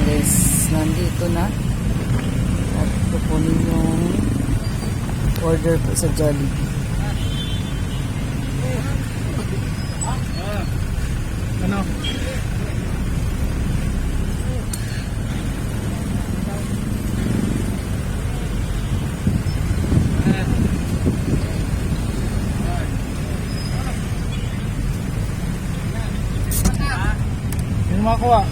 guys, nandito na at kukunin yung order po sa Jollibee. Ano? Yung makuha.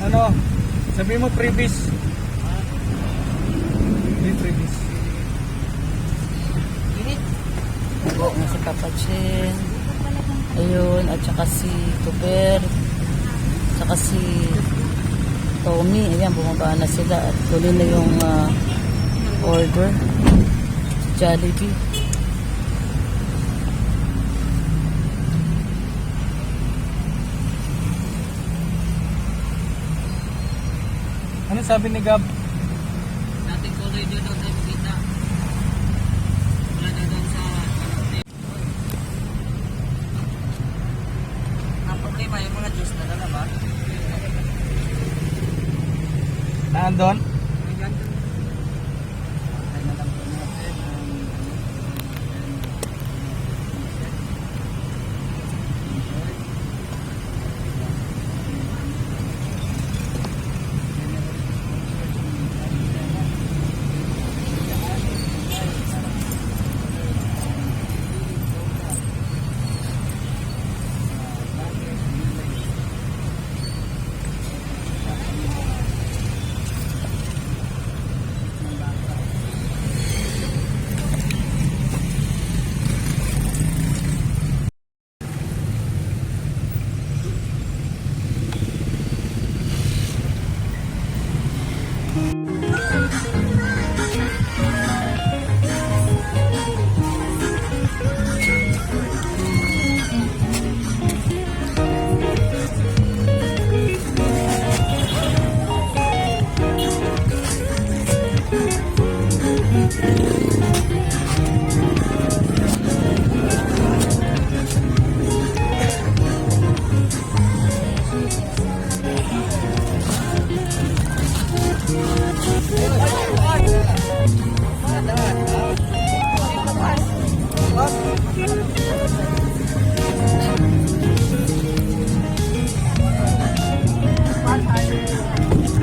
Ano? Sabi mo previous. Yung previous. Po na si Papa Chen. Ayun, at saka si Tuber. At saka si Tommy. Ayan, bumaba na sila at tuloy na yung order. Jollibee. Ano sabi ni Gab? Dating kulay doon daw tayo makita. Wala na doon sa ang problema yung mga juice na dala ba? Nandun? Ay na lang po natin ang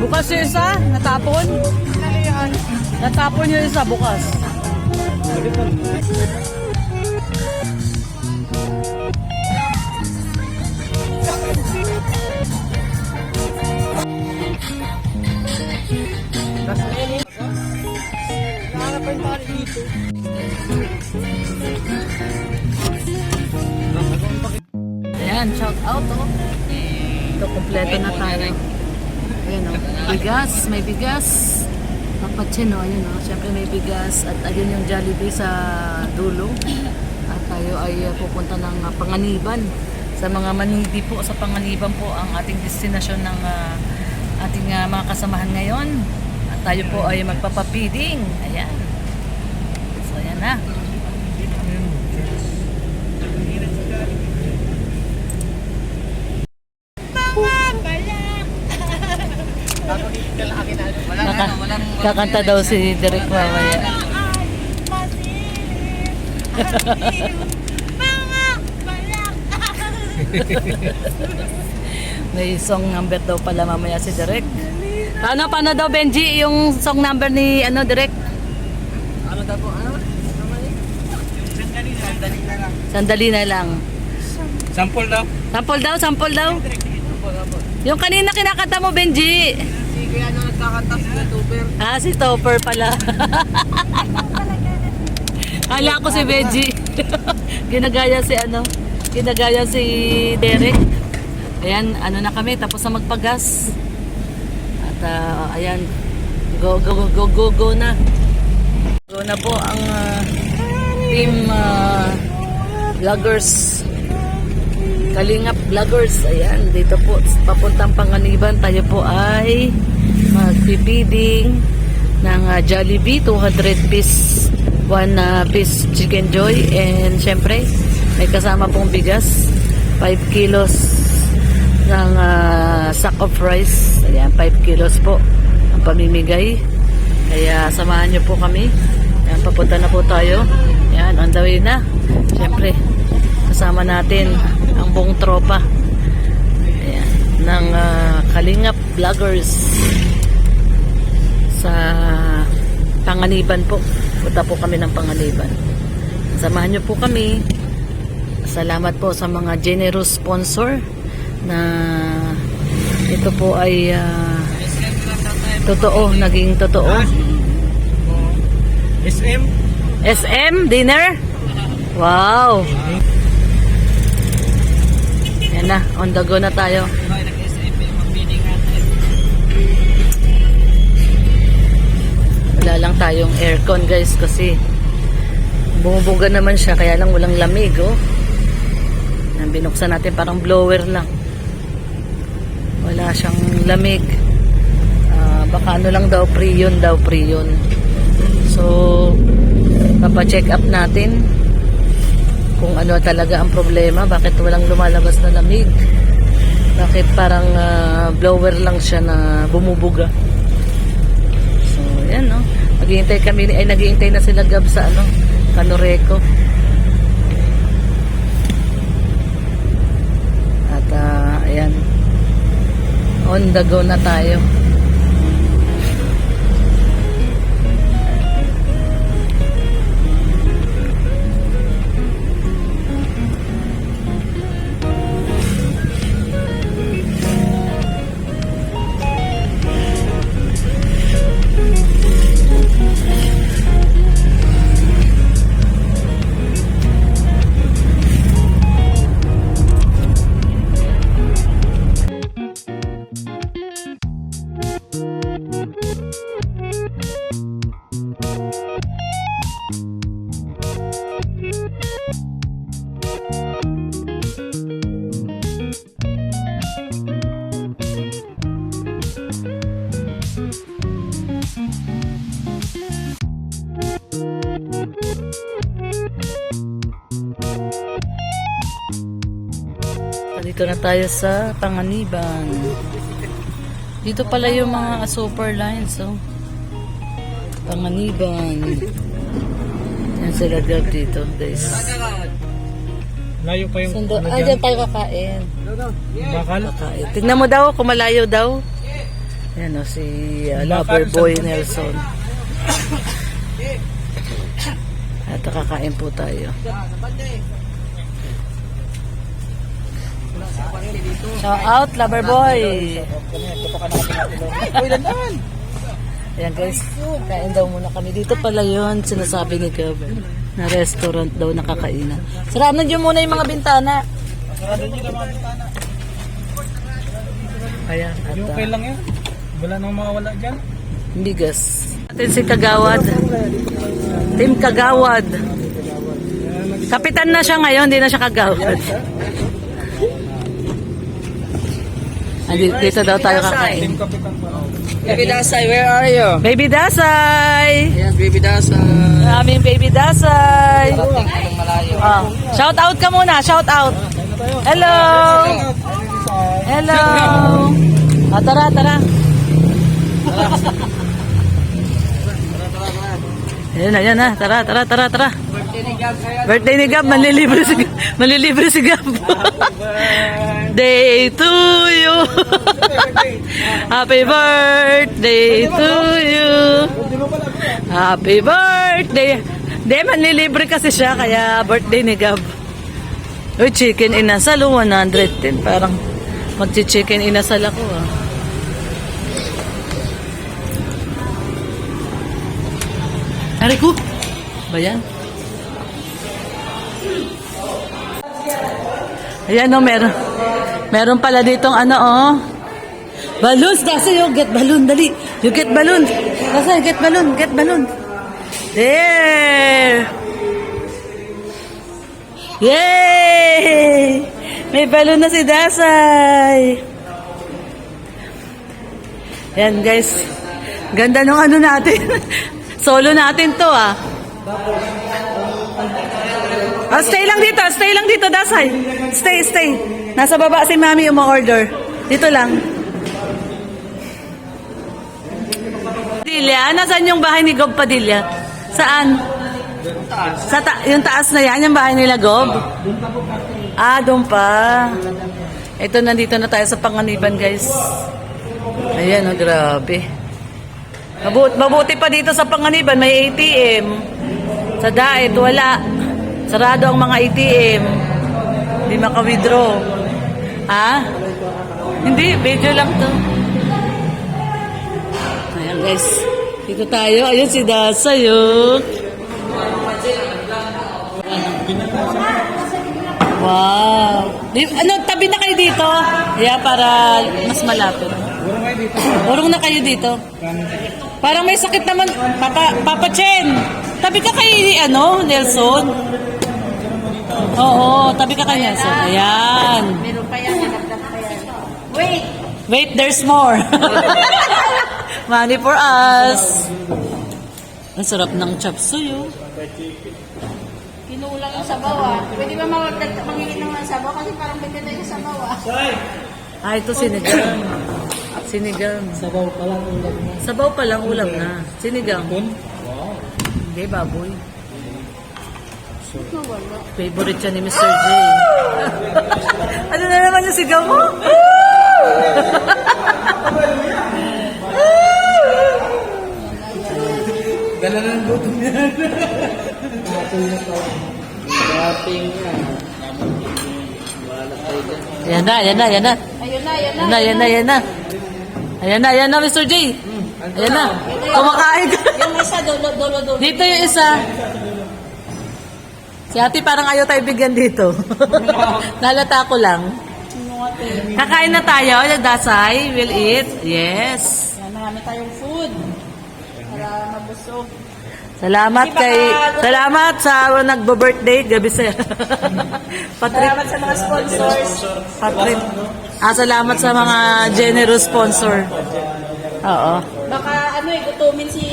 Bukas yung isa? Natapon? Natapon yung isa bukas. Ayan, shout out oh. Ito, kompleto na tayo. Ayan o, bigas, may bigas. Papa Chen o, ayan o, syempre may bigas. At ayun yung Jollibee sa dulo. At tayo ay pupunta ng Panganiban. Sa mga manidi po, sa Panganiban po ang ating destinasyon ng ating mga kasamahan ngayon. At tayo po ay magpapapiding. Ayan. So ayan na. Kakanta daw si Derek mamaya. May song number daw pala mamaya si Derek. Paano daw Benji yung song number ni Derek? ano daw po? Ano? Sandali na lang. Sandali na lang. Sample daw. Sample daw. Yung kanina kinakanta mo Benji. Si kaya nung nagkakanta si YouTuber. Ah, si Topper pala. Kala ko si Benji. Ginagaya si Derek. Ayan, ano na kami, tapos na magpagas. At ayan, go na. Go na po ang team vloggers. Kalingap Vloggers. Ayan, dito po papuntang Panganiban. Tayo po ay magpipiding ng Jollibee 200 piece piece chicken joy, and syempre may kasama pong bigas, 5 kilos ng sack of rice. Ayan, 5 kilos po ang pamimigay. Kaya samahan nyo po kami. Ayan, papunta na po tayo. Ayan, on the way na. Syempre, kasama natin ang buong tropa. Ayan, ng Kalingap Vloggers sa Panganiban po. Punta po kami ng Panganiban. Samahan nyo po kami. Salamat po sa mga generous sponsor na ito po ay totoo, naging totoo. SM? SM dinner? Wow! Yan na, on the go na tayo. Wala lang tayong aircon guys kasi bumubuga naman siya, kaya lang walang lamig, oh. Binuksan natin, parang blower lang. Wala siyang lamig. Baka ano lang daw, prion daw, prion. So, papacheck up natin kung ano talaga ang problema. Bakit walang lumalabas na lamig? Bakit parang blower lang siya na bumubuga? So, yan, no? Naghihintay kami, ay naghihintay na sila Gab sa ano, Canoreco. At ayan, on the go na tayo. Dito na tayo sa Panganiban. Dito pala yung mga super lines, oh. Panganiban. Yan sila Gab dito, guys. Layo pa yung Sundo, ano dyan dyan? tayo kakain. Bakal? Kakain. Tignan mo daw kung malayo daw. Yan, oh, si Loverboy Nelson. At kakain po tayo. Shout out, Loverboy! Ayan guys, kain daw muna kami. Dito pala yun, sinasabi ni Gab, na restaurant daw na kakainan. Sarado nyo muna yung mga bintana. Ayan, at Okay lang yan. Wala nang mawawala dyan. bigas. Atin si Kagawad. Team Kagawad. Kapitan na siya ngayon, hindi na siya Kagawad. Dito daw tayo kakain. Team Kapitan pa. Baby Dasay, where are you? Baby Dasay! Yes, Baby Dasay. Aming Baby Dasay! Anong malayo. Shout out ka muna, shout out! Hello! Hello! Tara, tara! Ayan na, tara, tara, tara, tara! Birthday ni Gab, manlilibre si Gab. Day to you. Happy birthday to you. Happy birthday. Di, manlilibre kasi siya, kaya birthday ni Gab. Uy, chicken inasal, 110. Parang magchi-chicken inasal ako, ah. Ari ko. Ba yan? Ayan, no, meron pala ditong ano, oh. Balloons, kasi you get balloon, dali. You get balloon. Kasi get balloon. There. Yay! May balloon na si Dasay. Ayan, guys. Ganda nung ano natin. Solo natin to, ah. Stay lang dito, Dasay. Stay. Nasa baba si Mami yung order. Dito lang. Padilla, nasaan yung bahay ni Gob Padilla? Saan? Yung taas na yan, yung bahay nila Gob? Doon pa. Ito, nandito na tayo sa Panganiban, guys. Ayan, grabe. Mabuti pa dito sa Panganiban, may ATM. Sa Daet, wala. Sarado ang mga ATM. Hindi maka-withdraw. Hindi, video lang to. Ayan guys, dito tayo. Ayun si Dasay, oh. Wow. Tabi na kayo dito? Para mas malapit. Urong na kayo dito. Parang may sakit naman. Papa Chen, tabi ka kay Nelson. Oo, tabi ka kay Nelson. Ayan. Meron pa yan, nagdagdag pa yan. Wait, there's more. Money for us. Ang sarap ng chop suey, oh. Kinulang yung sabaw Pwede ba mangingin ng sabaw? Kasi parang bigyan na yung sabaw Ito sinigang. Sinigang. Sabaw pa lang ulam mo. Sabaw pa lang ulam na. Sinigang. Hindi, baboy. Favorite siya ni Mr. J. Ano na naman yung sigaw mo? Gala na ng gutom yan. Wrapping yan. Yan na. Ayan na, Mr. J. Ayan na. Kumakain ka. Yung isa, dolo. Dito yung isa. Si ate parang ayaw tayo bigyan dito. Nalata ko lang. Kakain na tayo. Dasay, we'll eat. Yes. Marami tayong food. Para mabusog. Salamat sa nagbo-birthday gabi sa Patrick. Salamat sa mga sponsors. Patrick. Salamat sa mga generous sponsor. Oo. Baka gutumin si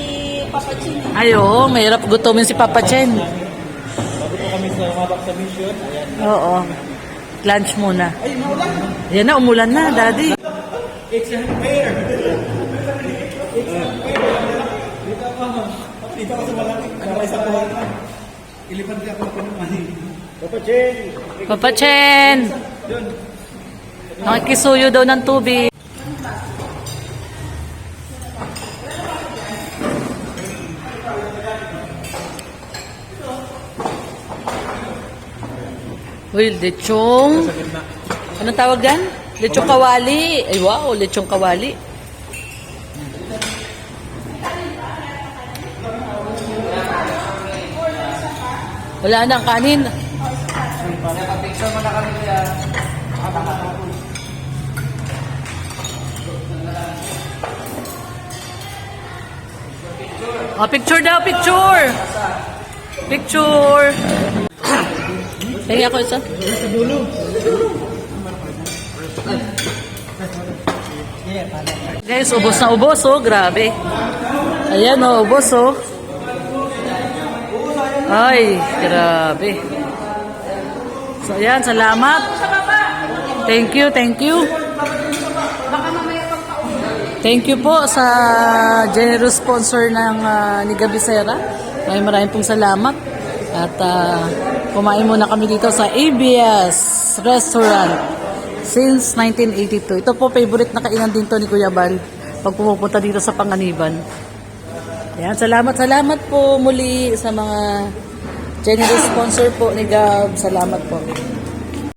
Papa Chin. Ayo, mahirap gutumin si Papa Chen. Bago po kami sa mabak sa mission. Ayan. Oo. Lunch muna. Yan na, umulan na, Daddy. It's unfair. Dito ako sa malaki. Para sa buhay ka. Ilipan ka ako ng pinumani. Papa Chen. Papa Chen! Nakikisuyo daw ng tubig. Uy, lechong. Anong tawag yan? Lechong kawali. Ay, wow, lechong kawali. Wala na ang kanin. Picture daw, picture. Picture. Tingin ako isa. Guys, ubos na ubos, oh. Grabe. Ayan, oh, ubos, oh. Ay, grabe. So, ayan, salamat. Thank you. Thank you po sa generous sponsor ng ni Gabisera. Maraming pong salamat. At kumain muna kami dito sa ABS Restaurant since 1982. Ito po, favorite na kainan din to ni Kuya Bal pag pumupunta dito sa Panganiban. Ayan, salamat po muli sa mga generous sponsor po ni Gab. Salamat po.